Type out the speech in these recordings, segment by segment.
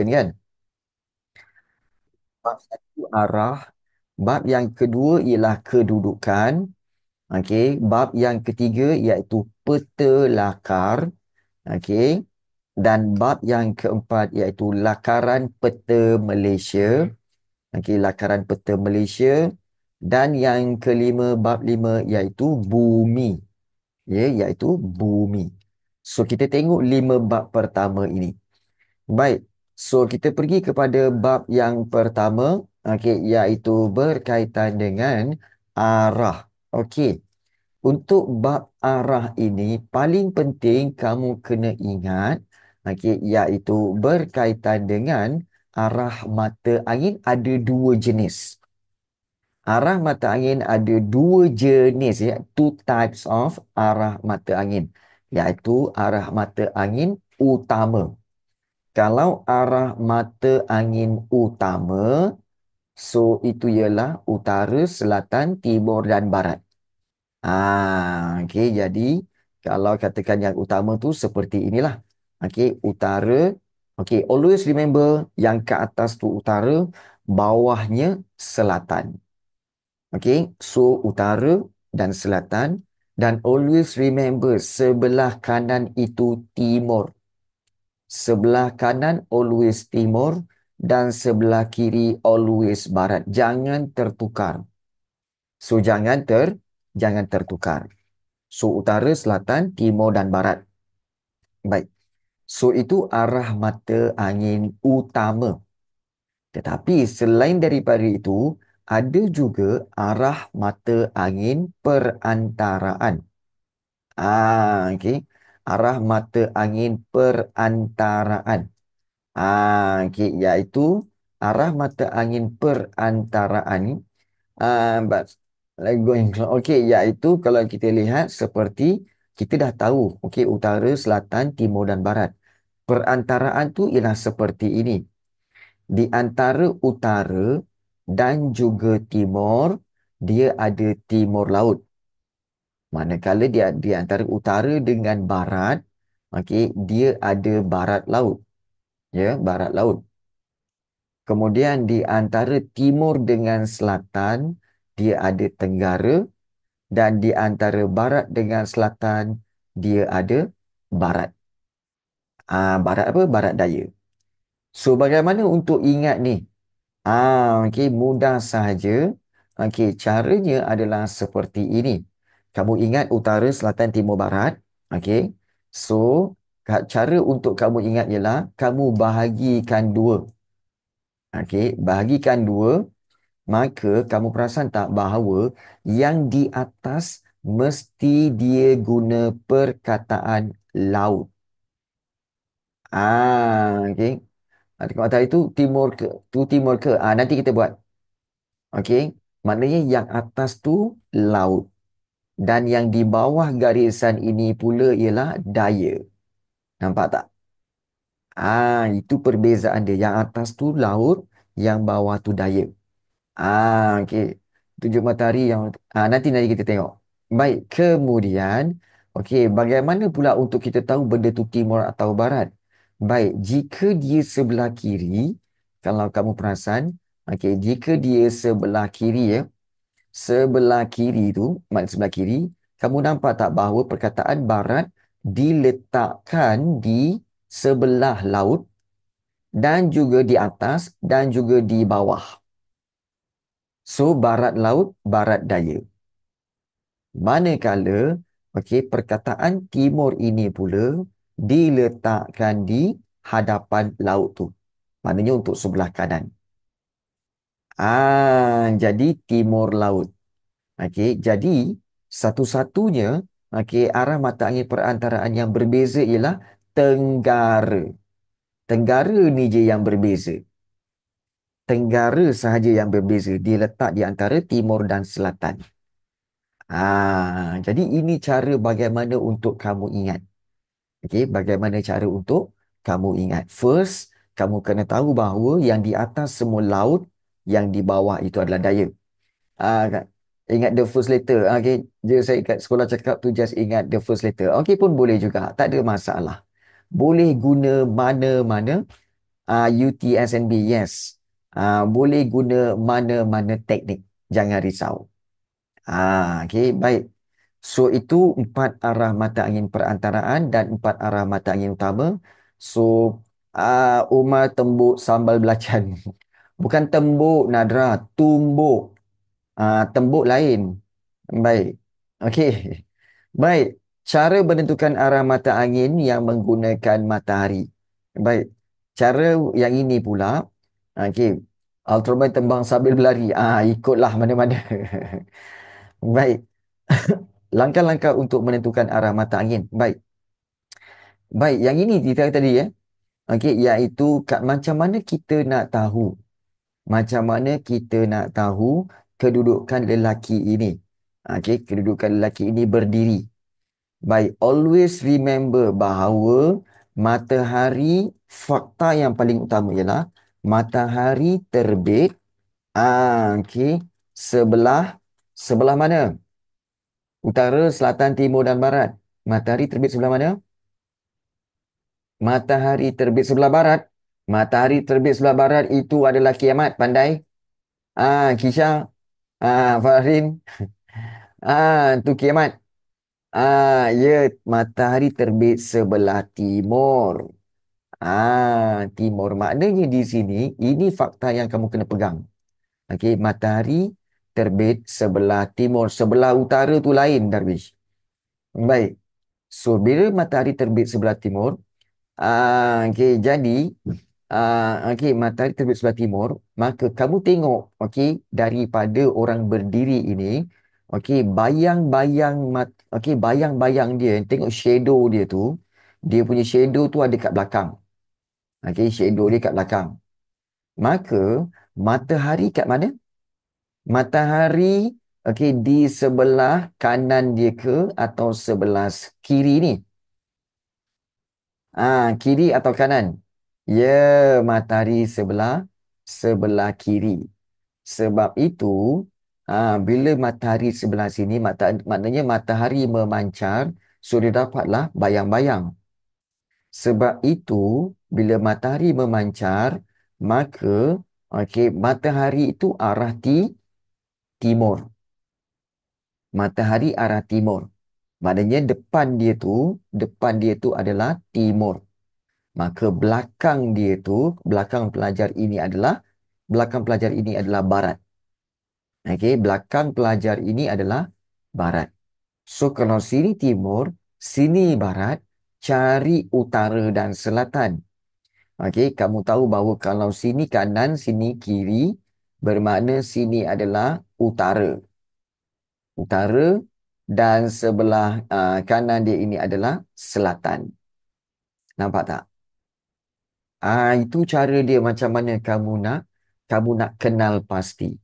kan? Bab satu arah, bab yang kedua ialah kedudukan, okey. Bab yang ketiga iaitu peta lakar, okey. Dan bab yang keempat iaitu lakaran peta Malaysia, okey, lakaran peta Malaysia. Dan yang kelima, bab lima iaitu bumi, ya, iaitu bumi. So kita tengok lima bab pertama ini. Baik, so kita pergi kepada bab yang pertama, okey, iaitu berkaitan dengan arah. Okey, untuk bab arah ini paling penting kamu kena ingat, okey, iaitu berkaitan dengan arah mata angin ada dua jenis. Arah mata angin ada dua jenis, ya, two types of arah mata angin, iaitu arah mata angin utama. Kalau arah mata angin utama, so itu ialah utara, selatan, timur dan barat. Okey, jadi kalau katakan yang utama tu seperti inilah. Okey, utara. Okey, always remember yang ke atas tu utara, bawahnya selatan. Okey, so utara dan selatan, dan always remember sebelah kanan itu timur. Sebelah kanan always timur dan sebelah kiri always barat. Jangan tertukar. So jangan tertukar. So utara, selatan, timur dan barat. Baik. So itu arah mata angin utama. Tetapi selain daripada itu, ada juga arah mata angin perantaraan. Okey. Arah mata angin perantaraan. Okey, iaitu arah mata angin perantaraan. But like going, okey, iaitu kalau kita lihat seperti kita dah tahu, okey, utara, selatan, timur dan barat. Perantaraan tu ialah seperti ini. Di antara utara dan juga timur, dia ada timur laut. Manakala dia di antara utara dengan barat, okey, dia ada barat laut. Ya, barat laut. Kemudian di antara timur dengan selatan, dia ada tenggara, dan di antara barat dengan selatan, dia ada barat. Barat apa? Barat daya. So, bagaimana untuk ingat ni? Okey, mudah sahaja. Okey, caranya adalah seperti ini. Kamu ingat utara, selatan, timur, barat. Okey. So, cara untuk kamu ingat ialah kamu bahagikan dua. Okey, bahagikan dua, maka kamu perasan tak bahawa yang di atas mesti dia guna perkataan laut. Okey. Tengok atas itu timur ke? Tu timur ke? Nanti kita buat. Okey. Maknanya yang atas tu laut. Dan yang di bawah garisan ini pula ialah daya. Nampak tak? Itu perbezaan dia. Yang atas tu laut, yang bawah tu daya. Okey. Tunjuk matahari yang nanti kita tengok. Baik, kemudian okey, bagaimana pula untuk kita tahu benda tu timur atau barat? Baik, jika dia sebelah kiri, kalau kamu perasan, okey, jika dia sebelah kiri, ya, sebelah kiri tu, maksud sebelah kiri, kamu nampak tak bahawa perkataan barat diletakkan di sebelah laut dan juga di atas dan juga di bawah. So, barat laut, barat daya. Manakala, okey, perkataan timur ini pula diletakkan di hadapan laut tu. Maknanya untuk sebelah kanan. Jadi timur laut. Okey, jadi satu-satunya, okey, arah mata angin perantaraan yang berbeza ialah tenggara. Tenggara ni je yang berbeza. Tenggara sahaja yang berbeza. Dia letak di antara timur dan selatan. Jadi ini cara bagaimana untuk kamu ingat. Okey, bagaimana cara untuk kamu ingat. First, kamu kena tahu bahawa yang di atas semua laut, yang di bawah itu adalah daya. Kan? Ingat the first letter. Okey, je saya kat sekolah cakap tu just ingat the first letter. Okey pun boleh juga. Tak ada masalah. Boleh guna mana-mana UTSNB, yes. Boleh guna mana-mana teknik. Jangan risau. Okey, baik. So, itu 4 arah mata angin perantaraan dan 4 arah mata angin utama. So, Umar tembuk sambal belacan. Bukan tembuk, Nadra. Tumbuk. Tembuk lain. Baik. Okey. Baik. Cara menentukan arah mata angin yang menggunakan matahari. Baik. Cara yang ini pula. Okey. Ultraman tembang sambil berlari. Ikutlah mana-mana. Baik. Langkah-langkah untuk menentukan arah mata angin. Baik. Baik. Yang ini kita tadi ya. Okey. Iaitu macam mana kita nak tahu. Macam mana kita nak tahu kedudukan lelaki ini. Okey. Kedudukan lelaki ini berdiri. Baik, always remember bahawa matahari, fakta yang paling utama ialah matahari terbit. Okey, sebelah mana? Utara, selatan, timur dan barat. Matahari terbit sebelah mana? Matahari terbit sebelah barat. Matahari terbit sebelah barat itu adalah kiamat. Pandai? Kisha, Farin. Itu kiamat. Ya, matahari terbit sebelah timur. Timur. Maknanya di sini, ini fakta yang kamu kena pegang. Okey, matahari terbit sebelah timur. Sebelah utara tu lain, Darwish. Baik. So, bila matahari terbit sebelah timur, okey, jadi, okey, matahari terbit sebelah timur, maka kamu tengok, okey, daripada orang berdiri ini, okey, okey, bayang-bayang dia, tengok shadow dia tu, dia punya shadow tu ada kat belakang. Okey, shadow dia kat belakang. Maka matahari kat mana? Matahari okey di sebelah kanan dia ke atau sebelah kiri ni? Kiri atau kanan? Ya, matahari sebelah kiri. Sebab itu bila matahari sebelah sini maknanya matahari memancar, sudah dapatlah bayang-bayang. Sebab itu, bila matahari memancar, maka matahari itu arah timur. Matahari arah timur. Maknanya depan dia tu adalah timur. Maka belakang pelajar ini adalah barat. Belakang pelajar ini adalah barat. So, kalau sini timur, sini barat, cari utara dan selatan. Okey, kamu tahu bahawa kalau sini kanan, sini kiri, bermakna sini adalah utara. Utara dan sebelah kanan dia ini adalah selatan. Nampak tak? Itu cara dia macam mana kamu nak kenal pasti.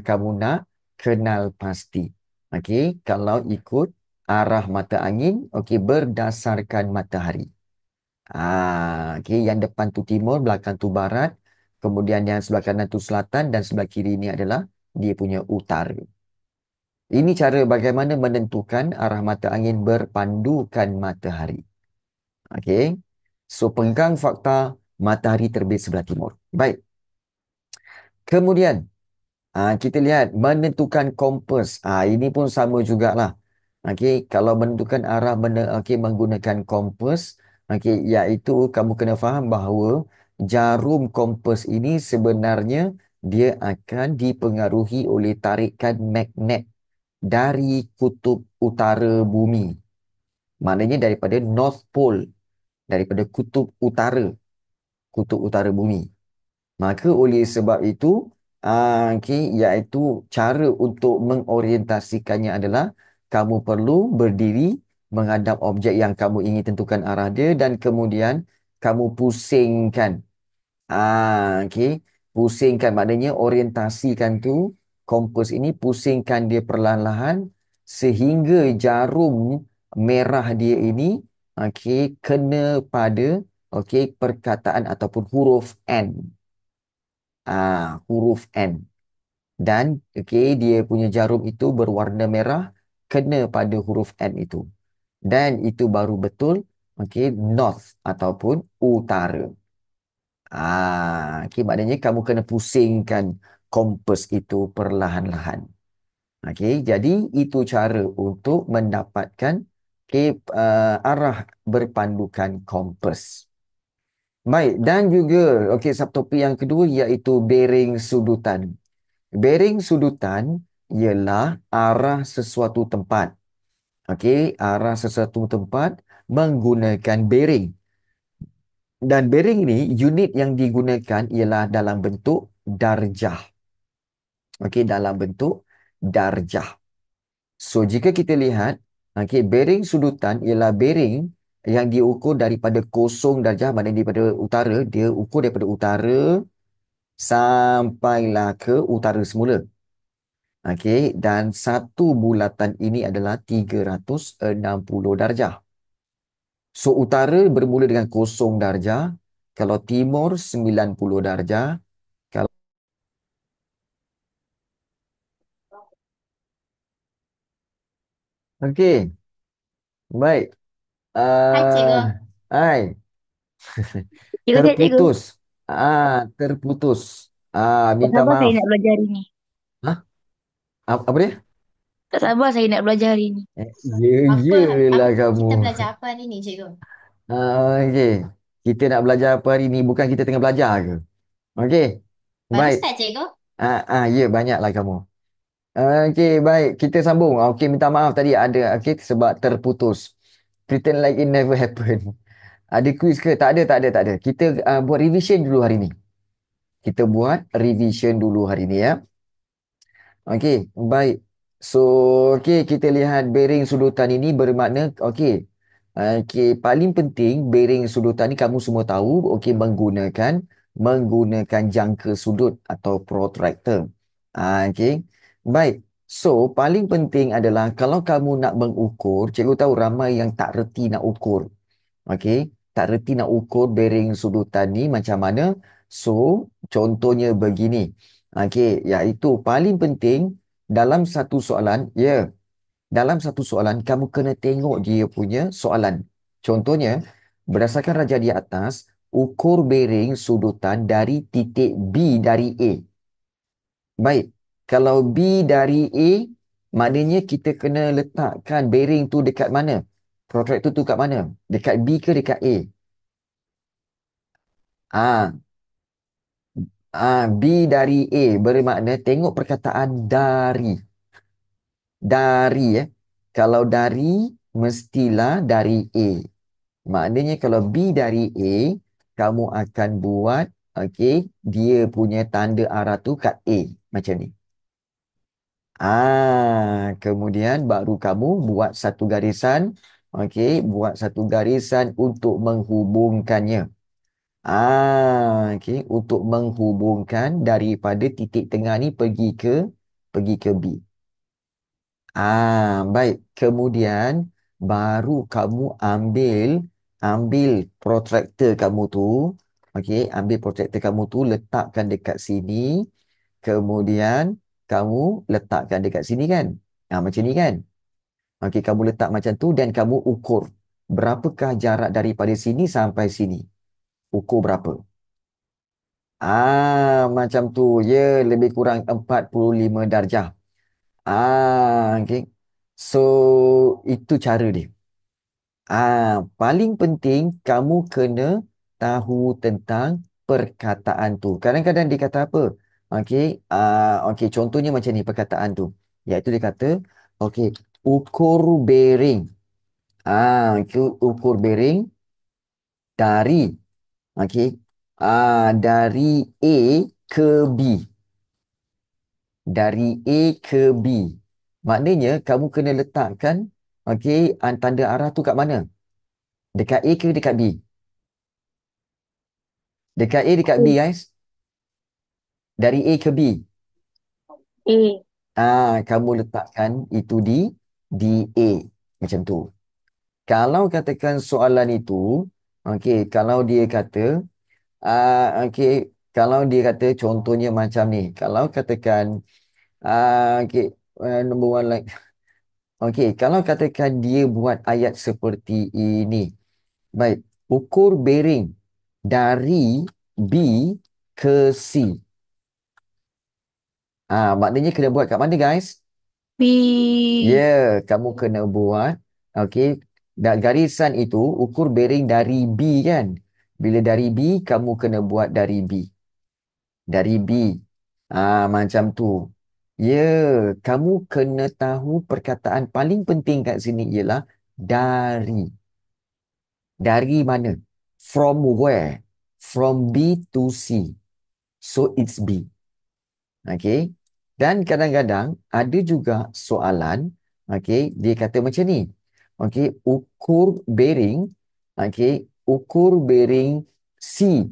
Kamu nak kenal pasti. Okey, kalau ikut arah mata angin, okey, berdasarkan matahari. Okey, yang depan tu timur, belakang tu barat, kemudian yang sebelah kanan tu selatan dan sebelah kiri ni adalah dia punya utara. Ini cara bagaimana menentukan arah mata angin berpandukan matahari. Okey. So, pegang fakta matahari terbit sebelah timur. Baik. Kemudian, kita lihat menentukan kompas. Ini pun sama jugalah. Okey, kalau menentukan arah menggunakan kompas, okey, iaitu kamu kena faham bahawa jarum kompas ini sebenarnya dia akan dipengaruhi oleh tarikan magnet dari kutub utara bumi. Maknanya daripada North Pole, daripada kutub utara bumi. Maka oleh sebab itu, iaitu cara untuk mengorientasikannya adalah kamu perlu berdiri menghadap objek yang kamu ingin tentukan arah dia dan kemudian kamu pusingkan. Okey. Pusingkan maknanya orientasikan tu kompas ini pusingkan dia perlahan-lahan sehingga jarum merah dia ini kena pada perkataan ataupun huruf N. Huruf N. Dan dia punya jarum itu berwarna merah kena pada huruf N itu. Dan itu baru betul north ataupun utara. Okey, maknanya kamu kena pusingkan kompas itu perlahan-lahan. Okey, jadi itu cara untuk mendapatkan arah berpandukan kompas. Baik, dan juga subtopik yang kedua iaitu bearing sudutan. Bearing sudutan ialah arah sesuatu tempat. Okey, arah sesuatu tempat menggunakan bearing. Dan bearing ini unit yang digunakan ialah dalam bentuk darjah. Okey, dalam bentuk darjah. So, jika kita lihat, bearing sudutan ialah bearing yang diukur daripada kosong darjah, maknanya daripada utara, dia ukur daripada utara sampailah ke utara semula. Okey, dan satu bulatan ini adalah 360 darjah. So, utara bermula dengan kosong darjah, kalau timur 90 darjah, kalau okey, baik. Hai cikgu. Hai, Cikgu sihat cikgu. terputus. Terputus. Tak Minta sabar saya maaf. nak belajar hari ni. Hah? Apa dia? Tak sabar saya nak belajar hari ni. Ya, Apa, yelah kamu. kita belajar apa hari ni, cikgu? Okey. Kita nak belajar apa hari ni? Bukan kita tengah belajar ke? Okey. Baru Baik. start, cikgu. Ya, banyaklah kamu. Okey, baik. Kita sambung. Okey, minta maaf tadi ada sebab terputus. Pretend like it never happened. Ada quiz ke? Tak ada, tak ada, tak ada. Kita buat revision dulu hari ni. Kita buat revision dulu hari ni ya. Okey, baik. So, kita lihat bearing sudutan ini bermakna, paling penting bearing sudutan ni kamu semua tahu, menggunakan jangka sudut atau protractor. Okey. Baik. So, paling penting adalah kalau kamu nak mengukur, cikgu tahu ramai yang tak reti nak ukur. Okey, tak reti nak ukur bearing sudutan ni macam mana. So, contohnya begini. Okey, iaitu paling penting dalam satu soalan, dalam satu soalan kamu kena tengok dia punya soalan. Contohnya, berdasarkan raja di atas, ukur bearing sudutan dari titik B dari A. Baik, kalau B dari A, maknanya kita kena letakkan bearing tu dekat mana? Protractor tu kat mana? Dekat B ke dekat A? Ah, B dari A bermakna tengok perkataan dari. Dari Kalau dari mestilah dari A. Maknanya kalau B dari A, kamu akan buat dia punya tanda arah tu kat A macam ni. Kemudian baru kamu buat satu garisan, buat satu garisan untuk menghubungkannya. Untuk menghubungkan daripada titik tengah ni pergi ke B. Baik. Kemudian baru kamu ambil protractor kamu tu. Ambil protractor kamu tu, letakkan dekat sini. Kemudian kamu letakkan dekat sini kan? Macam ni kan? Kamu letak macam tu dan kamu ukur. Berapakah jarak daripada sini sampai sini? Ukur berapa? Macam tu. Ya, lebih kurang 45 darjah. Okay. So, itu cara dia. Paling penting kamu kena tahu tentang perkataan tu. Kadang-kadang dia kata apa? Contohnya macam ni perkataan tu. Iaitu dia kata, okey, ukur bearing. Ukur bearing dari, okey, dari A ke B. Dari A ke B. Maknanya kamu kena letakkan tanda arah tu kat mana? Dekat A ke dekat B? Dekat A dekat B A. guys. Dari A ke B. A. Kamu letakkan itu di A. Macam tu. Kalau katakan soalan itu, kalau dia kata, kalau dia kata contohnya macam ni. Kalau katakan, number one like, kalau katakan dia buat ayat seperti ini. Baik, ukur bearing dari B ke C. Maknanya kena buat kat mana guys? Ya, B. kamu kena buat. Okey. Dan garisan itu ukur bearing dari B kan? Bila dari B, kamu kena buat dari B. Dari B. Macam tu. Ya, kamu kena tahu perkataan paling penting kat sini ialah dari. Dari mana? From where? From B to C. So it's B. Okay. Dan kadang-kadang ada juga soalan, okay, dia kata macam ni. Okay, ukur bearing, okay, ukur bearing C,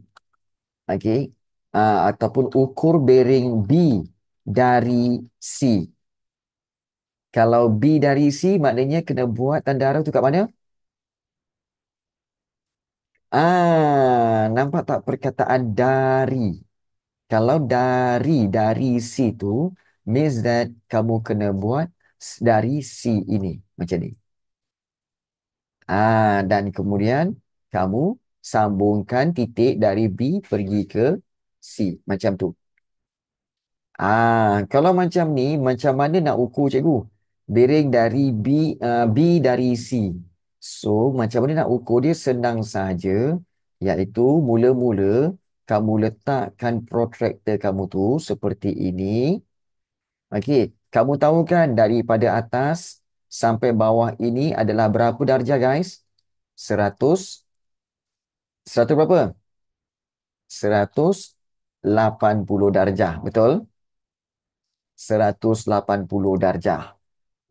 okay, ataupun ukur bearing B dari C. Kalau B dari C, maknanya kena buat tanda arah tu kat mana? Nampak tak perkataan dari? Kalau dari C tu means that kamu kena buat dari C ini macam ni. Dan kemudian kamu sambungkan titik dari B pergi ke C macam tu. Kalau macam ni macam mana nak ukur cikgu? Bearing dari B dari C. So macam mana nak ukur dia senang saja, iaitu mula-mula kamu letakkan protractor kamu tu seperti ini. Okey, kamu tahu kan daripada atas sampai bawah ini adalah berapa darjah guys? 100, 100 berapa? 180 darjah, betul? 180 darjah.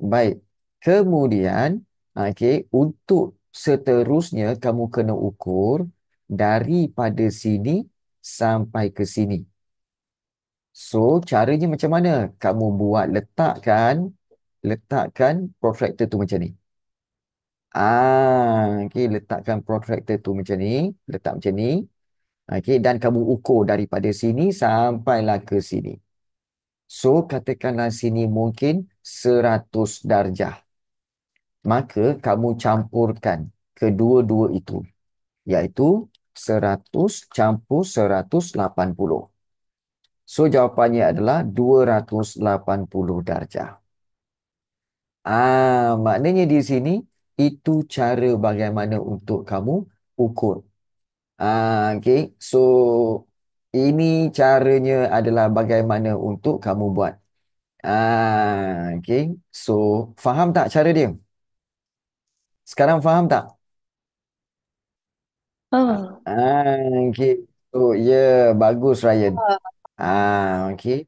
Baik. Kemudian, okey, untuk seterusnya kamu kena ukur daripada sini sampai ke sini. So, caranya macam mana? Kamu buat letakkan protractor tu macam ni. Okey, letakkan protractor tu macam ni, letak macam ni. Okey, dan kamu ukur daripada sini sampailah ke sini. So, katakanlah sini mungkin 100 darjah. Maka kamu campurkan kedua-dua itu, iaitu 100 campur 180. So, jawapannya adalah 280 darjah. Maknanya di sini itu cara bagaimana untuk kamu ukur. Okay. So, ini caranya adalah bagaimana untuk kamu buat. Okay. So, faham tak cara dia? Sekarang faham tak? Oh. Okay. So, bagus Ryan. Okay.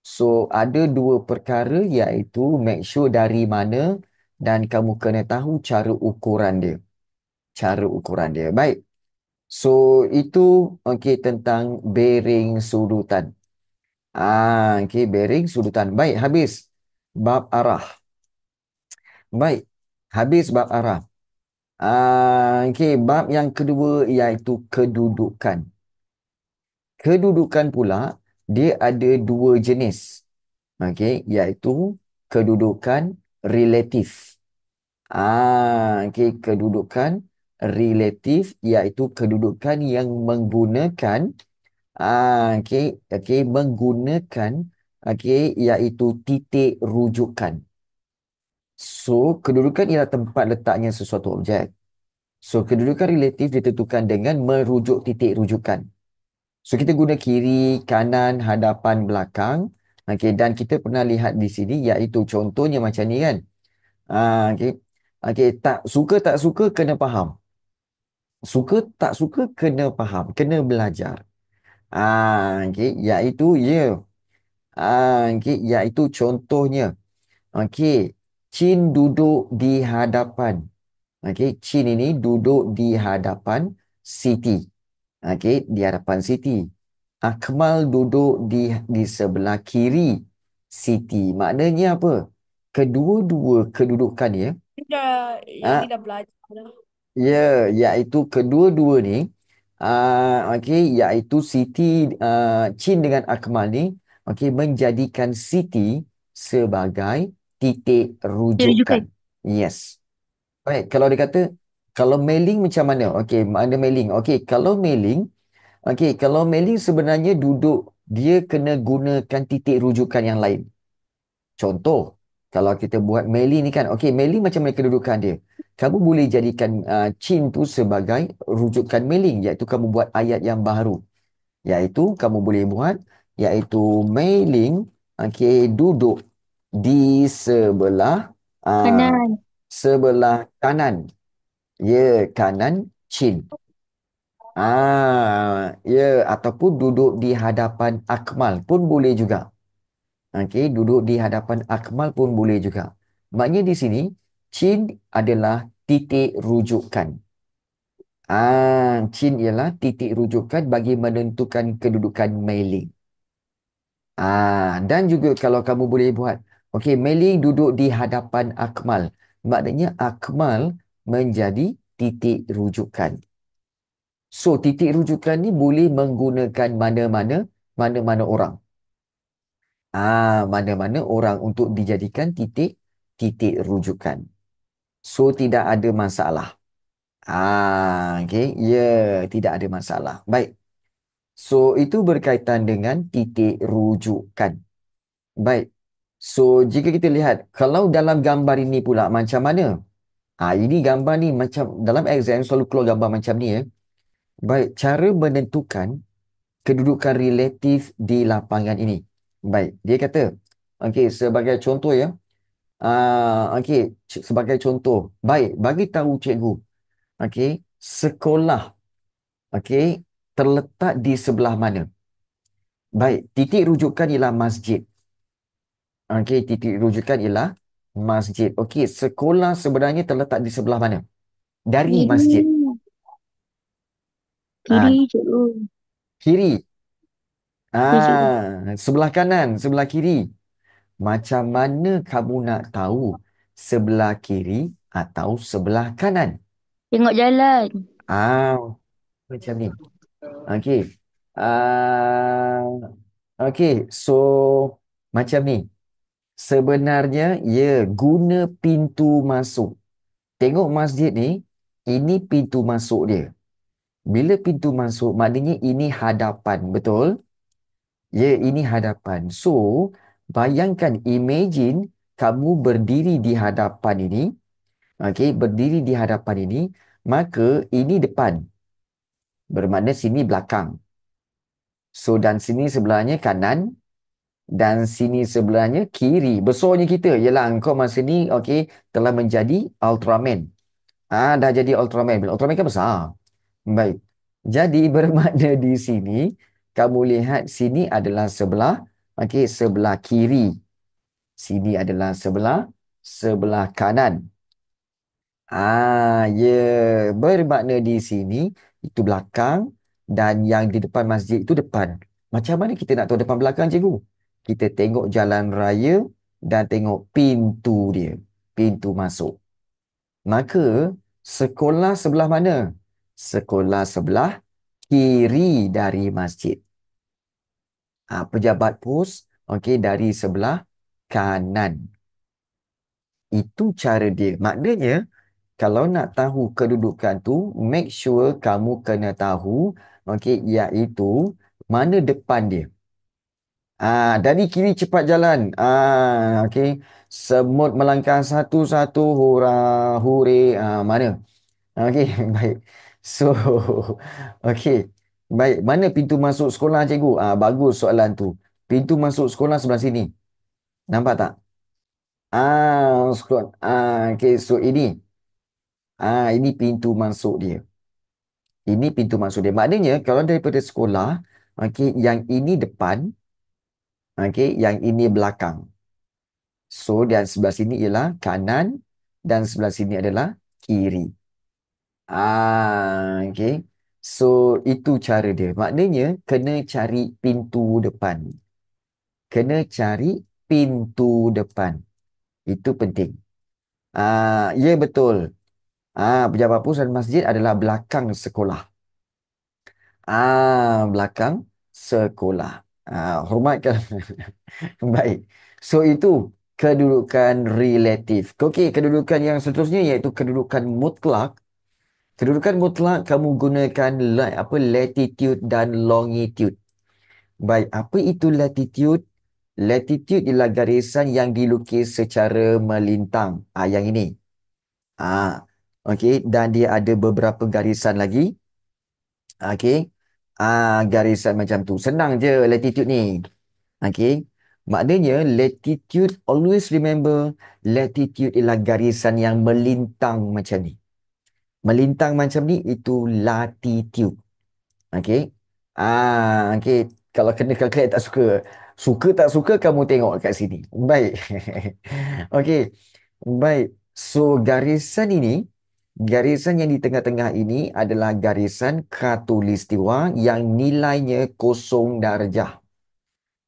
So, ada dua perkara iaitu make sure dari mana dan kamu kena tahu cara ukuran dia. Cara ukuran dia. Baik. So, itu okay, tentang bearing sudutan. Okay, bearing sudutan. Baik, habis. Bab arah. Baik, habis bab arah. Okay, bab yang kedua iaitu kedudukan. Kedudukan pula, dia ada dua jenis. Okay, iaitu kedudukan relatif. Okay, kedudukan relatif iaitu kedudukan yang menggunakan menggunakan iaitu titik rujukan. So, kedudukan ialah tempat letaknya sesuatu objek. So, kedudukan relatif ditentukan dengan merujuk titik rujukan. So, kita guna kiri, kanan, hadapan, belakang. Dan kita pernah lihat di sini iaitu contohnya macam ni kan. Okey. Okey, tak suka kena faham. Suka tak suka kena faham, kena belajar. Iaitu iaitu contohnya. Okey, Chin duduk di hadapan. Chin ini duduk di hadapan Siti. Di hadapan Siti. Akmal duduk di sebelah kiri Siti. Maknanya apa? Kedua-dua kedudukan ya. Yang Ah, ni dah belajar dah. Ya, iaitu kedua-dua ni, iaitu Siti, Chin dengan Akmal ni, menjadikan Siti sebagai titik Dia rujukan. rujukan. Yes. Baik, kalau dia kata, kalau mailing macam mana? Okey, mana mailing? Okey, kalau mailing, Okey, kalau mailing sebenarnya duduk, dia kena gunakan titik rujukan yang lain. Contoh, kalau kita buat mailing ni kan, okey, mailing macam mana kedudukan dia? Kamu boleh jadikan Chin tu sebagai rujukan mailing, iaitu kamu buat ayat yang baru. Iaitu kamu boleh buat, iaitu mailing, okey, duduk di sebelah uh, Kanan. sebelah kanan. Ya, kanan Chin. Ya, ataupun duduk di hadapan Akmal pun boleh juga. Okey, duduk di hadapan Akmal pun boleh juga. Maknanya di sini, Chin adalah titik rujukan. Chin ialah titik rujukan bagi menentukan kedudukan mailing. Dan juga kalau kamu boleh buat, okey, mailing duduk di hadapan Akmal. Maknanya Akmal menjadi titik rujukan. So, titik rujukan ni boleh menggunakan mana-mana orang. Mana-mana orang untuk dijadikan titik rujukan. So, tidak ada masalah. Okey, ya, tidak ada masalah. Baik. So, itu berkaitan dengan titik rujukan. Baik. So, jika kita lihat, kalau dalam gambar ini pula macam mana? Ini gambar ni macam, dalam exam selalu keluar gambar macam ni ya. Baik, cara menentukan kedudukan relatif di lapangan ini. Baik, dia kata, okey, sebagai contoh ya. Okey, sebagai contoh. Baik, bagi tahu cikgu. Okey, sekolah, okey, terletak di sebelah mana? Baik, titik rujukan ialah masjid. Okey, titik rujukan ialah masjid. Okey, sekolah sebenarnya terletak di sebelah mana? Dari Kiri. masjid. Kiri, Ah, cikgu. kiri. Ya, cikgu. Sebelah kanan, sebelah kiri. Macam mana kamu nak tahu sebelah kiri atau sebelah kanan? Tengok jalan. Ah, macam ni. Okey. Ah, okey. So, macam ni. Sebenarnya, ya, guna pintu masuk. Tengok masjid ni, ini pintu masuk dia. Bila pintu masuk, maknanya ini hadapan, betul? Ya, ini hadapan. So, bayangkan, imagine kamu berdiri di hadapan ini. Okey, berdiri di hadapan ini, maka ini depan. Bermakna sini belakang. So, dan sini sebelahnya kanan. Dan sini sebelahnya kiri. Besarnya kita ialah engkau masa ni, okey, telah menjadi Ultraman. Dah jadi Ultraman. Bila Ultraman kan besar. Baik. Jadi bermakna di sini, kamu lihat sini adalah sebelah, okey, sebelah kiri. Sini adalah sebelah kanan. Ya, bermakna di sini itu belakang dan yang di depan masjid itu depan. Macam mana kita nak tahu depan belakang, cikgu? Kita tengok jalan raya dan tengok pintu dia, pintu masuk. Maka sekolah sebelah mana? Sekolah sebelah kiri dari masjid. Pejabat pos, okey, dari sebelah kanan. Itu cara dia. Maknanya kalau nak tahu kedudukan tu, make sure kamu kena tahu, okey, iaitu mana depan dia. Dari kiri cepat jalan. Okey. Semut melangkah satu-satu, hura, hure. Mana? Okey, baik. So, okey. Baik, mana pintu masuk sekolah, cikgu? Bagus soalan tu. Pintu masuk sekolah sebelah sini. Nampak tak? Sekolah. Okey, so ini pintu masuk dia. Ini pintu masuk dia. Maknanya kalau daripada sekolah, okey, yang ini depan, okey, yang ini belakang. So, dan sebelah sini ialah kanan dan sebelah sini adalah kiri. Okey. So, itu cara dia. Maknanya kena cari pintu depan. Kena cari pintu depan. Itu penting. Ya, betul. Pejabat pusat masjid adalah belakang sekolah. Belakang sekolah. Hormatkan. Baik. So, itu kedudukan relatif. Okey, kedudukan yang seterusnya iaitu kedudukan mutlak. Kedudukan mutlak kamu gunakan latitude dan longitude. Baik, apa itu latitude? Latitude ialah garisan yang dilukis secara melintang. Yang ini. Okey, dan dia ada beberapa garisan lagi. Okey. Garisan macam tu. Senang je latitude ni. Okey. Maknanya latitude, always remember, latitude ialah garisan yang melintang macam ni. Melintang macam ni itu latitude. Okey. Okey. Kalau kena calculate tak suka. Suka tak suka kamu tengok kat sini. Baik. Okey. Baik. So garisan ini, garisan yang di tengah-tengah ini adalah garisan khatulistiwa yang nilainya 0 darjah.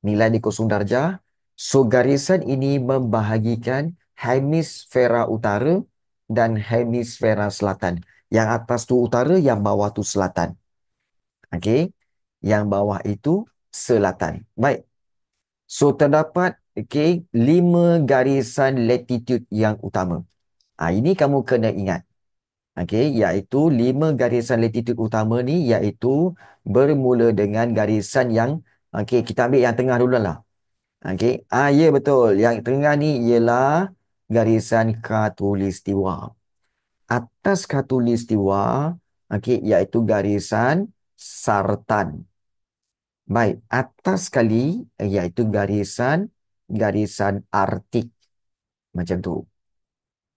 Nilai di 0 darjah. So garisan ini membahagikan hemisfera utara dan hemisfera selatan. Yang atas tu utara, yang bawah tu selatan. Okey. Yang bawah itu selatan. Baik. So terdapat okey 5 garisan latitude yang utama. Ini kamu kena ingat. Okey, iaitu 5 garisan latitude utama ni iaitu bermula dengan garisan yang okey, kita ambil yang tengah dulu lah. Okey. Ya betul. Yang tengah ni ialah garisan khatulistiwa. Atas khatulistiwa, okey, iaitu garisan sartan. Baik, atas sekali iaitu garisan Arktik. Macam tu.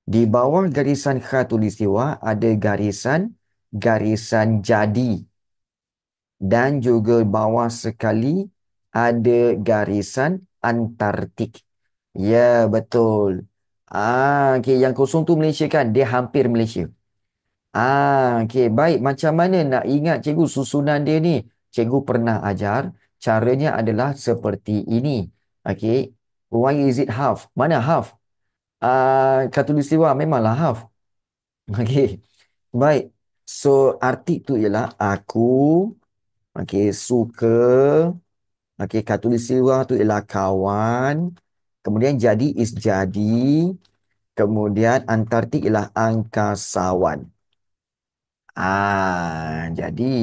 Di bawah garisan khatulistiwa ada garisan jadi. Dan juga bawah sekali ada garisan Antartik. Ya, betul. Okey, yang kosong tu Malaysia kan? Dia hampir Malaysia. Okey, baik. Macam mana nak ingat cikgu susunan dia ni? Cikgu pernah ajar. Caranya adalah seperti ini. Okey. Why is it half? Mana half? Khatulistiwa memanglah half. Okey. Baik. So, arti tu ialah aku, okey, suka. Okey, khatulistiwa tu ialah kawan. Kemudian jadi is jadi. Kemudian Antartik ialah angkasawan. Jadi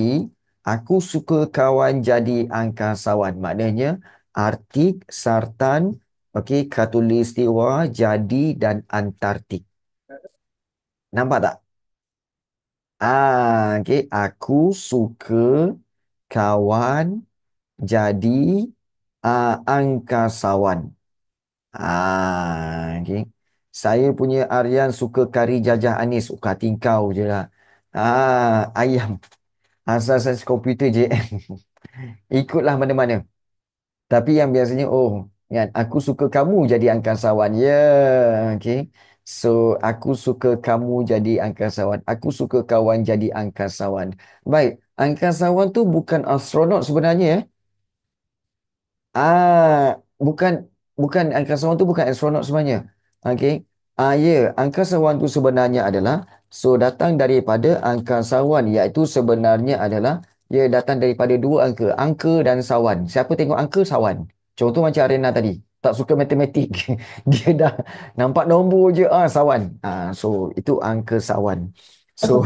aku suka kawan jadi angkasawan. Maknanya Arktik, Sartan, okey, khatulistiwa, jadi dan Antartik. Nampak tak? Okey, aku suka kawan jadi angkasawan. Okey. Saya punya Aryan suka kari jajah anis. Kata kau je lah. Ayam. Asal sains komputer JM. Ikutlah mana-mana. Tapi yang biasanya, kan, aku suka kamu jadi angkasawan. Ya, okay. So, aku suka kamu jadi angkasawan. Aku suka kawan jadi angkasawan. Baik, angkasawan tu bukan astronot sebenarnya. Bukan, bukan angkasawan tu bukan astronot sebenarnya. Okey. Ya, angkasawan tu sebenarnya adalah datang daripada angkasawan, iaitu sebenarnya adalah dia datang daripada dua angka, angka dan sawan. Siapa tengok angka, sawan. Contoh macam Arena tadi, tak suka matematik. Dia dah nampak nombor je, sawan. So itu angka sawan. So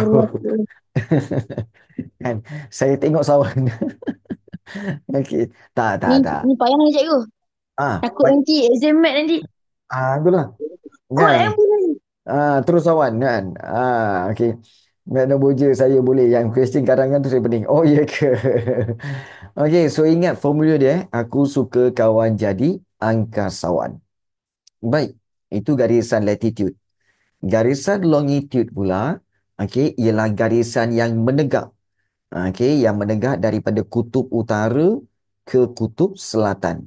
kan saya tengok sawan. Okey. Tak, tak, Ni, tak. ni payah ni cikgu. Takut Baik. nanti exam mat nanti. Itulah. Kot Kan? pun. Terus awan kan. Okey. Mana boja saya boleh. Yang question karangan tu saya pening. Oh, ya ke? Okey, so ingat formula dia. Aku suka kawan jadi angkasawan. Baik. Itu garisan latitude. Garisan longitude pula, okey, ialah garisan yang menegak. Okey, yang menegak daripada kutub utara ke kutub selatan.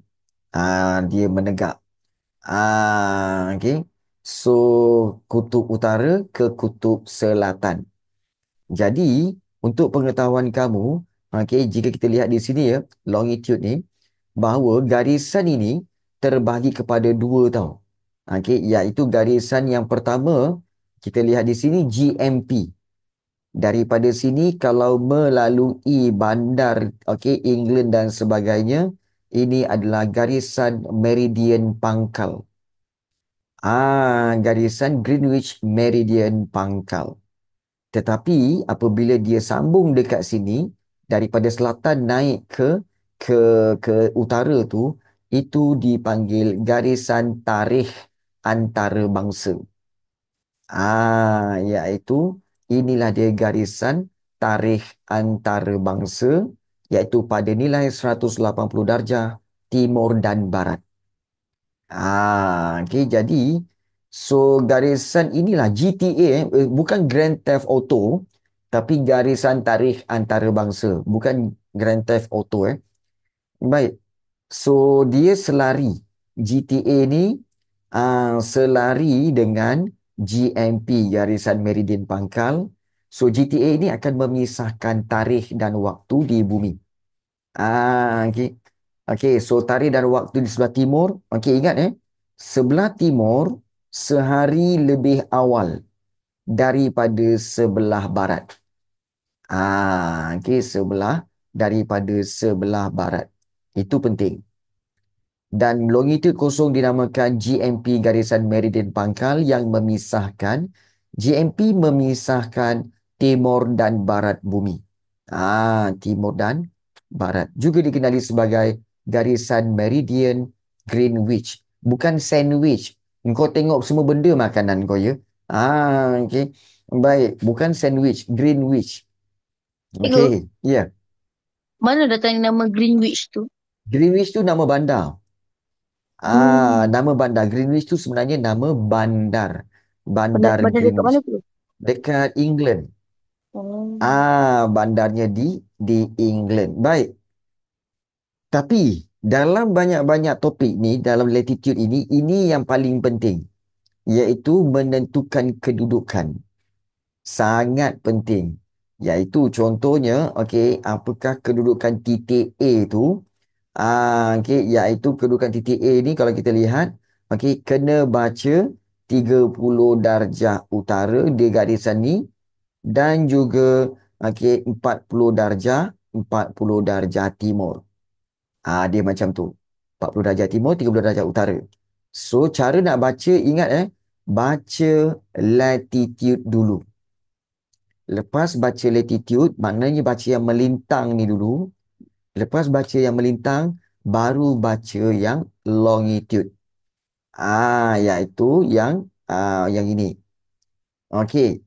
Dia menegak. Okey. So, kutub utara ke kutub selatan. Jadi, untuk pengetahuan kamu, okey, jika kita lihat di sini ya, longitude ni, bahawa garisan ini terbahagi kepada dua tau. Okey, iaitu garisan yang pertama, kita lihat di sini GMP. Daripada sini kalau melalui bandar, okey, England dan sebagainya, ini adalah garisan meridian pangkal. Garisan Greenwich Meridian pangkal. Tetapi apabila dia sambung dekat sini, daripada selatan naik ke ke utara tu, itu dipanggil garisan tarikh antarabangsa. Iaitu inilah dia garisan tarikh antarabangsa, iaitu pada nilai 180 darjah timur dan barat. Okey, jadi so garisan inilah GTA, bukan Grand Theft Auto, tapi garisan tarikh antarabangsa, bukan Grand Theft Auto. Baik. So dia selari, GTA ni selari dengan GMP, Garisan Meridian Pangkal. So GTA ini akan memisahkan tarikh dan waktu di bumi. Okey. Okey, so tarikh dan waktu di sebelah timur. Okey, ingat sebelah timur sehari lebih awal daripada sebelah barat. Okey, daripada sebelah barat. Itu penting. Dan longitude kosong dinamakan GMP, Garisan Meridian Pangkal, yang memisahkan, GMP memisahkan timur dan barat bumi. Timur dan barat. Juga dikenali sebagai Garisan Meridian Greenwich. Bukan sandwich. Kau tengok semua benda makanan kau, ya? Okey. Baik, bukan sandwich, Greenwich. Cikgu, Okey, ya. mana datang nama Greenwich tu? Greenwich tu nama bandar. Nama bandar Greenwich tu sebenarnya nama bandar. Bandar Bandar dekat Greenwich. mana tu? Dekat England. Oh. Bandarnya di England. Baik. Tapi dalam banyak-banyak topik ni, dalam latitude ini yang paling penting. Iaitu menentukan kedudukan. Sangat penting. Iaitu contohnya, okey, apakah kedudukan titik A tu? Okey, iaitu kedudukan titik A ni kalau kita lihat, okey, kena baca 30 darjah utara di garisan ni, dan juga okey 40 darjah timur. Dia macam tu. 40 darjah timur, 30 darjah utara. So cara nak baca, ingat baca latitude dulu. Lepas baca latitude, maknanya baca yang melintang ni dulu. Lepas baca yang melintang, baru baca yang longitude. Iaitu yang ini. Okey.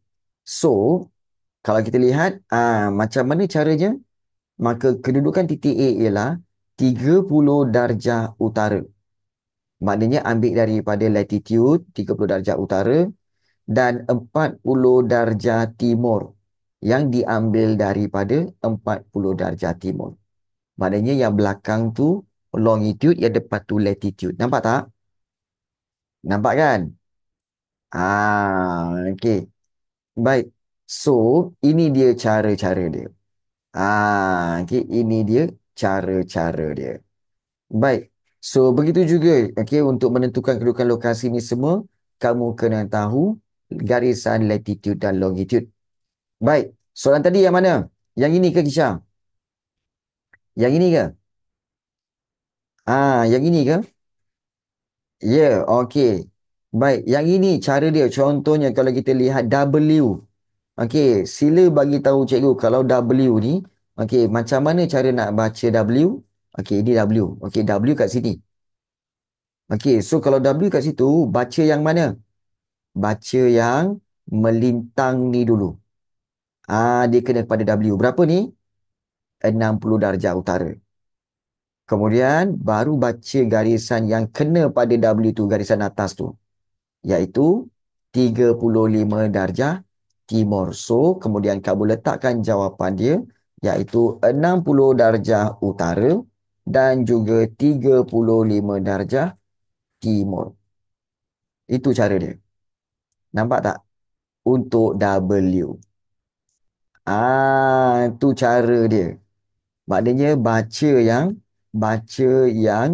So, kalau kita lihat macam mana caranya, maka kedudukan titik A ialah 30 darjah utara. Maknanya ambil daripada latitude 30 darjah utara dan 40 darjah timur yang diambil daripada 40 darjah timur. Maknanya yang belakang tu longitude, yang depan tu latitude. Nampak tak? Nampak kan? Okey. Baik. So, ini dia cara-cara dia. Okey, ini dia cara-cara dia. Baik. So, begitu juga, okey, untuk menentukan kedudukan lokasi ni semua, kamu kena tahu garisan latitude dan longitude. Baik. Soalan tadi yang mana? Yang ini ke, Kisha? Yang ini ke? Yang ini ke? Ya, okey. Baik, yang ini cara dia. Contohnya kalau kita lihat W. Okey, sila bagi tahu cikgu kalau W ni, okey, macam mana cara nak baca W? Okey, ini W. Okey, W kat sini. Okey, so kalau W kat situ, baca yang mana? Baca yang melintang ni dulu. Dia kena pada W. Berapa ni? 60 darjah utara. Kemudian baru baca garisan yang kena pada W tu, garisan atas tu, iaitu 35 darjah timur. So, kemudian kamu letakkan jawapan dia, iaitu 60 darjah utara dan juga 35 darjah timur. Itu cara dia. Nampak tak? Untuk W. Itu cara dia. Maknanya baca yang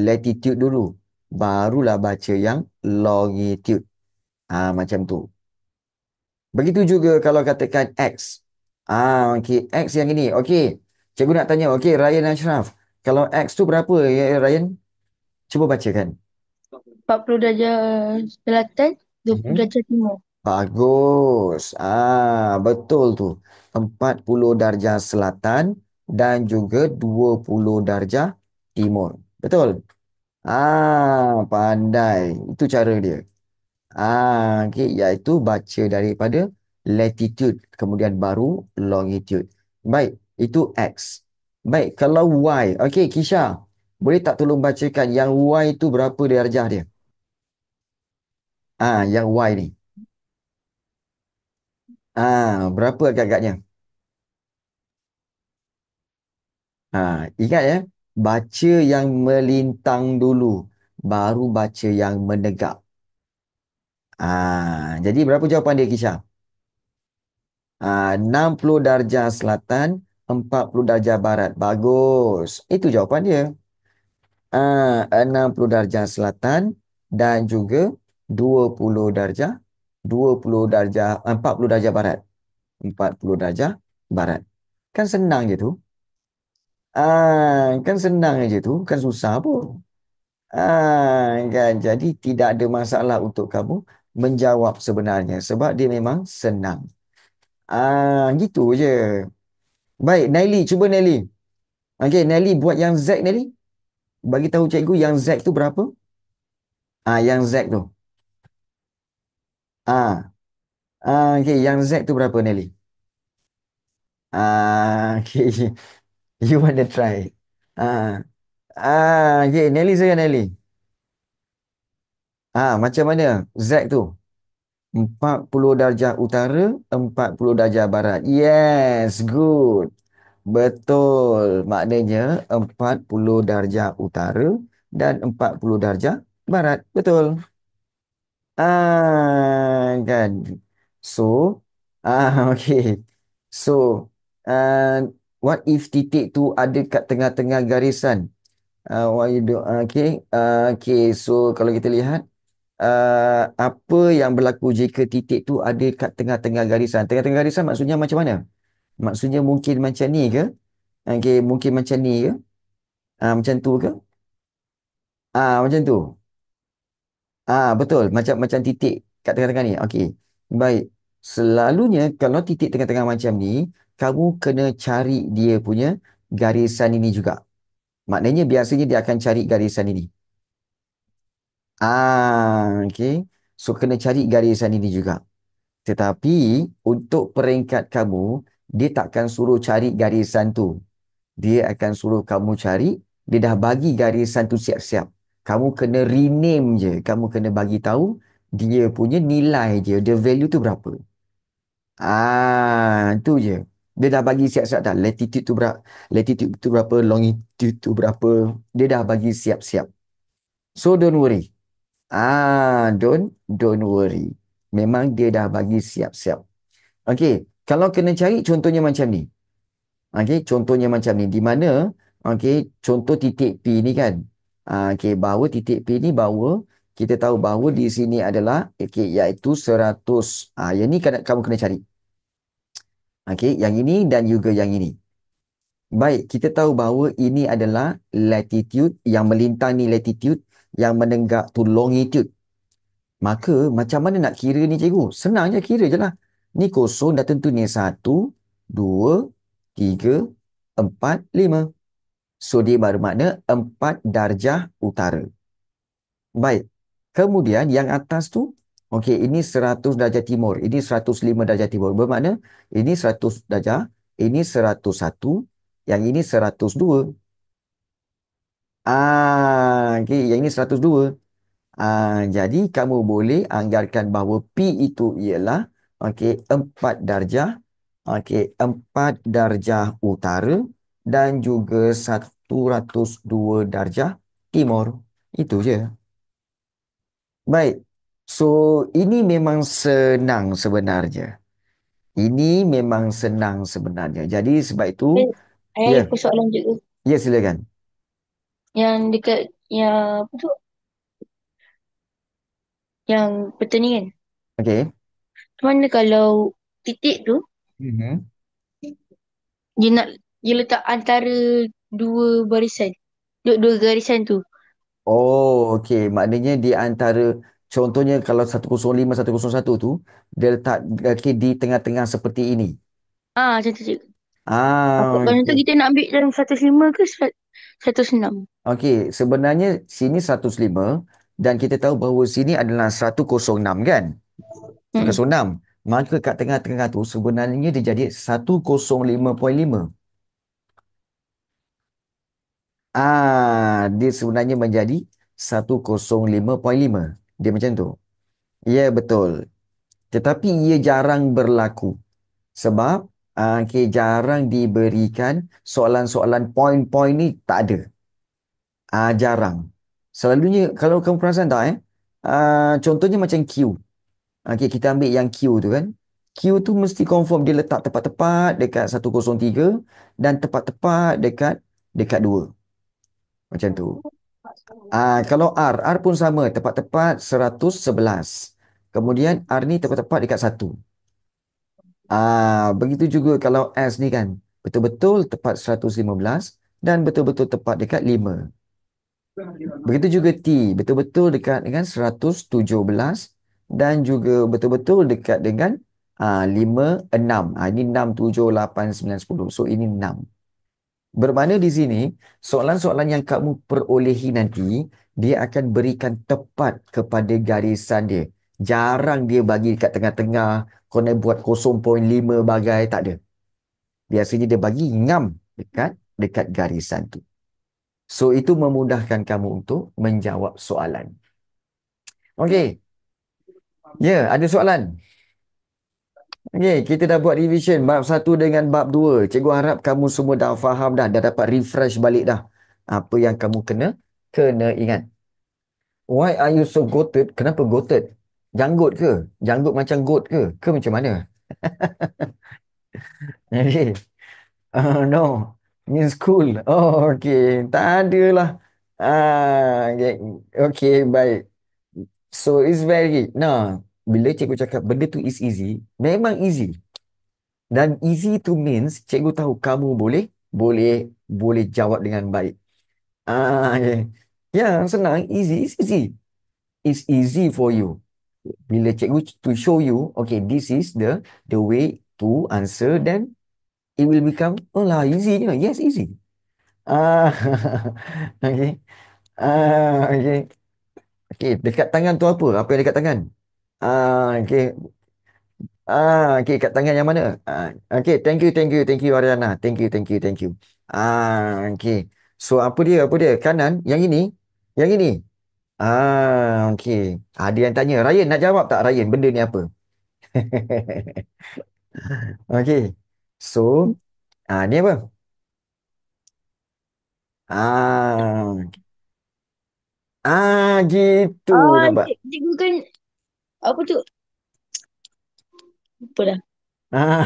latitude dulu. Barulah baca yang longitude. Macam tu. Begitu juga kalau katakan X. Okey, X yang ini. Okey. Cikgu nak tanya, okey, Ryan Ashraf. Kalau X tu berapa, ya, Ryan? Cuba bacakan. 40 darjah selatan, 20 Mhm. darjah timur. Bagus. Betul tu. 40 darjah selatan dan juga 20 darjah timur. Betul? Pandai. Itu cara dia. Okey, iaitu baca daripada latitude, kemudian baru longitude. Baik, itu X. Baik, kalau Y. Okey, Kisha, boleh tak tolong bacakan yang Y itu berapa darjah dia? Yang Y ni. Berapa agak-agaknya? Ingat ya, baca yang melintang dulu, baru baca yang menegak. Jadi berapa jawapan dia, Kisha? 60 darjah selatan, 40 darjah barat. Bagus. Itu jawapan dia. 60 darjah selatan dan juga 20 darjah 20 darjah 40 darjah barat. 40 darjah barat. Kan senang je tu. Kan senang aje tu, kan susah pun. Kan jadi tidak ada masalah untuk kamu menjawab sebenarnya sebab dia memang senang. Gitu je. Baik, Nelly, cuba Nelly. Okey, Nelly buat yang Z Nelly. Bagi tahu cikgu yang Z tu berapa? Yang Z tu. Ah, okey, yang Z tu berapa Nelly? Okey. You want to try? Ah, okey, Nelly saya Nelly. Macam mana Z tu? 40 darjah utara, 40 darjah barat. Yes, good. Betul. Maknanya 40 darjah utara dan 40 darjah barat. Betul. Kan. So, okay. So, what if titik tu ada kat tengah-tengah garisan? What you do? Okay. Okay. So, kalau kita lihat, apa yang berlaku jika titik tu ada kat tengah-tengah garisan? Tengah-tengah garisan maksudnya macam mana? Maksudnya mungkin macam ni ke? Okay, mungkin macam ni ke? Macam tu ke? Macam tu. Betul. Macam macam titik kat tengah-tengah ni. Okey. Baik. Selalunya kalau titik tengah-tengah macam ni, kamu kena cari dia punya garisan ini juga. Maknanya biasanya dia akan cari garisan ini. Okey. So kena cari garisan ini juga. Tetapi untuk peringkat kamu, dia takkan suruh cari garisan tu. Dia akan suruh kamu cari, dia dah bagi garisan tu siap-siap. Kamu kena rename je. Kamu kena bagi tahu dia punya nilai je. The value tu berapa. Itu je. Dia dah bagi siap-siap dah. Latitude tu berapa, longitude tu berapa. Dia dah bagi siap-siap. So don't worry. Don't worry. Memang dia dah bagi siap-siap. Okey, kalau kena cari contohnya macam ni. Okey, contohnya macam ni. Di mana, okey, contoh titik P ni kan. Okey, bahawa titik P ni bahawa kita tahu bahawa di sini adalah, okey, iaitu 100. Yang ni kamu kena cari. Okey, yang ini dan juga yang ini. Baik, kita tahu bahawa ini adalah latitude, yang melintang ni latitude, yang menenggak tu longitude. Maka macam mana nak kira ni cikgu? Senang je, kira je lah. Ni kosong dah tentu ni 1, 2, 3, 4, 5. So dia bermakna 4 darjah utara. Baik. Kemudian yang atas tu, okey, ini 100 darjah timur. Ini 105 darjah timur. Bermakna ini 100 darjah, ini 101, yang ini 102. Okey, yang ini 102. Jadi kamu boleh anggarkan bahawa P itu ialah, okey, 4 darjah, okey, 4 darjah utara dan juga 102 darjah timur. Itu je. Baik. So, ini memang senang sebenarnya. Ini memang senang sebenarnya. Jadi sebab itu, Saya ya, ada persoalan juga. ya silakan. Yang dekat, yang apa tu? Yang pertanian. Okey. Macam mana kalau titik tu, Mhm. dia nak, dia letak antara dua barisan. Dua garisan tu. Oh, okey. Maknanya di antara Contohnya kalau 105, 101 tu, dia letak okey, di tengah-tengah seperti ini. Macam tu cikgu. Apa lepas tu Okey. kita nak ambil dalam 105 ke 106? Okey, sebenarnya sini 105 dan kita tahu bahawa sini adalah 106 kan? Hmm. 106. Maka kat tengah-tengah tu sebenarnya dia jadi 105.5. Dia sebenarnya menjadi 105.5. Dia macam tu. Ya, betul. Tetapi ia jarang berlaku. Sebab jarang diberikan soalan-soalan poin-poin ni tak ada. Jarang. Selalunya kalau kamu perasan tak contohnya macam Q. Kita ambil yang Q tu kan. Q tu mesti confirm dia letak tepat-tepat dekat 103 dan tepat-tepat dekat dekat 2. Macam tu. Kalau R pun sama, tepat-tepat 111. Kemudian R ni tepat-tepat dekat 1. Begitu juga kalau S ni kan, betul-betul tepat 115 dan betul-betul tepat dekat 5. Begitu juga T, betul-betul dekat dengan 117 dan juga betul-betul dekat dengan 5, 6. Ini 6, 7, 8, 9, 10. So ini 6. Bermakna di sini, soalan-soalan yang kamu perolehi nanti, dia akan berikan tepat kepada garisan dia. Jarang dia bagi dekat tengah-tengah, kau nak buat 0.5 bagai, tak ada. Biasanya dia bagi ngam dekat dekat garisan tu. So, itu memudahkan kamu untuk menjawab soalan. Okey. Ya, ada soalan? Okey, kita dah buat revision bab 1 dengan bab 2. Cikgu harap kamu semua dah faham dah dapat refresh balik dah. Apa yang kamu kena ingat. Why are you so goated? Kenapa goated? Janggut ke? Janggut macam goat ke? Ke macam mana? Okay. No. Means cool. Oh, okay. Tak ada lah. Okay. Okay, baik. So, it's very... Nah, bila cikgu cakap benda tu is easy, memang easy. Dan easy to means cikgu tahu kamu boleh jawab dengan baik. Okay. Ya, senang. Easy. It's easy. It's easy for you. Bila cikgu to show you, okay, this is the way to answer, then it will become, oh lah, easy. Yes, easy. Ah, okay. Okay. Okay, dekat tangan tu apa? Apa yang dekat tangan? Okay. Okay, kat tangan yang mana? Okay, thank you, Ariana. Thank you. Okay. So, apa dia? Kanan? Yang ini? Yang ini? Okay. Ada yang tanya, Ryan nak jawab tak, Ryan? Benda ni apa? Okay. So, ni apa? Ah, gitu. Nampak? Cikgu kan apa tu? Apa dah? Ah,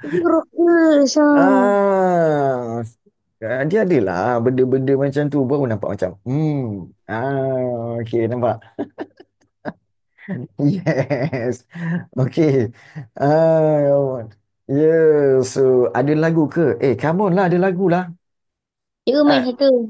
Cikgu rockers. ah, dia adalah benda-benda macam tu baru nampak macam, okay, nampak? Yes. Okay. Ah, yeah. So, ada lagu ke? Come on lah, ada lagu lah. Cikgu main Ah, satu.